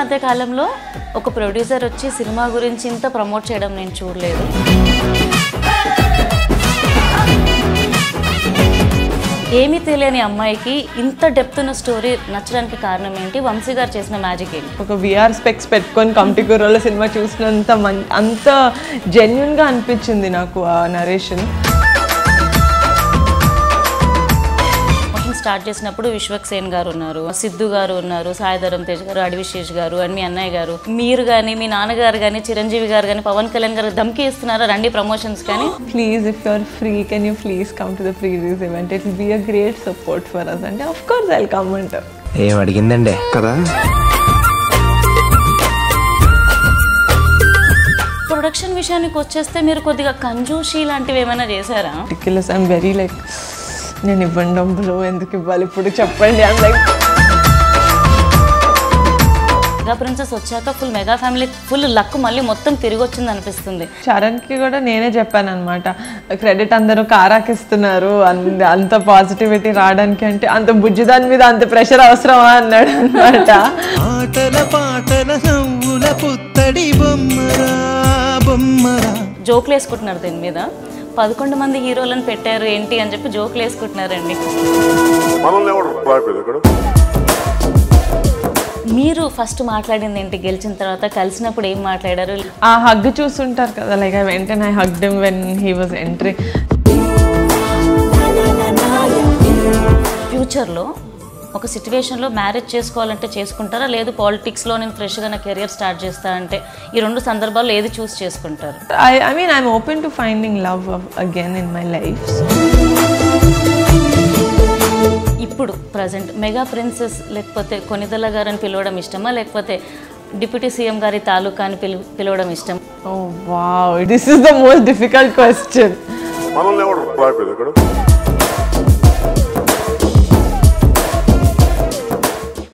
మధ్య కాలంలో ఒక ప్రొడ్యూసర్ వచ్చి సినిమా గురించి ఇంత ప్రమోట్ చేయడం నేను చూడలేదు. ఏమీ తెలియని అమ్మాయికి ఇంత డెప్త్ ఉన్న స్టోరీ నచ్చడానికి కారణం ఏంటి? వంశీ గారు చేసిన మ్యాజిక్ ఏంటి? ఒక విఆర్ స్పెక్స్ పెట్టుకొని కమిటీ కూరల సినిమా చూసినంత అంత జెన్యున్గా అనిపించింది నాకు ఆ నరేషన్. స్టార్ట్ చేసినప్పుడు విశ్వక్సేన్ గారు ఉన్నారు, సిద్ధు గారు ఉన్నారు, సాయిధరం తేజ్ గారు, అడివిశేష్ గారు అండ్ మీ అన్నయ్య గారు, మీరు కానీ మీ నాన్నగారు కానీ చిరంజీవి గారు కానీ పవన్ కళ్యాణ్ గారు ధమ్కి ఇస్తున్నారా రండి ప్రమోషన్స్ కానీ? Please if you're free can you please come to the pre release event, it will be a great support for us అంటే of course I will come అంటారు. ఏం అడిగిందండి కదా. ప్రొడక్షన్ విషయానికి వచ్చేస్తే మీరు కొద్దిగా కంజూషి లాంటివి ఏమైనా చేశారా? రిడిక్యులస్ ఐఎమ్ వెరీ లైక్ నేను ఇవ్వండి డబ్బులు ఎందుకు ఇవ్వాలి ఇప్పుడు చెప్పండి. ఐఎమ్ లైక్ మెగా ప్రిన్సెస్ వచ్చాక full mega family full luck మళ్ళీ మొత్తం తిరిగి వచ్చింది అనిపిస్తుంది. చరణ్కి కూడా నేనే చెప్పాను అనమాట, క్రెడిట్ అందరూ కారాకి ఇస్తున్నారు అంత పాజిటివిటీ రావడానికి, అంటే అంత బుజ్జి దాని మీద అంత ప్రెషర్ అవసరమా అన్నాడు అనమాట. జోక్లు వేసుకుంటున్నారు దీని మీద, 11 మంది హీరోలను పెట్టారు ఏంటి అని చెప్పి జోక్లు వేసుకుంటున్నారండి. మీరు ఫస్ట్ మాట్లాడింది ఏంటి? గెలిచిన తర్వాత కలిసినప్పుడు ఏం మాట్లాడారు? ఆ హగ్ చూస్తుంటారు కదా, like I went and I hugged him when he was entering. ఫ్యూచర్లో ఒక సిచ్యువేషన్లో మ్యారేజ్ చేసుకోవాలంటే చేసుకుంటారా, లేదు పాలిటిక్స్లో నేను ఫ్రెష్గా నా కెరియర్ స్టార్ట్ చేస్తా అంటే ఈ రెండు సందర్భాల్లో ఏది చూస్ చేసుకుంటారు? I mean I'm open to finding love again in my life. ఇప్పుడు ప్రజెంట్ మెగా ప్రిన్సెస్ లేకపోతే కొనిదెల గారని పిలవడం ఇష్టమా, లేకపోతే డిప్యూటీ సీఎం గారి తాలూకా అని పిలవడం ఇష్టం? Oh wow, this is the most difficult question.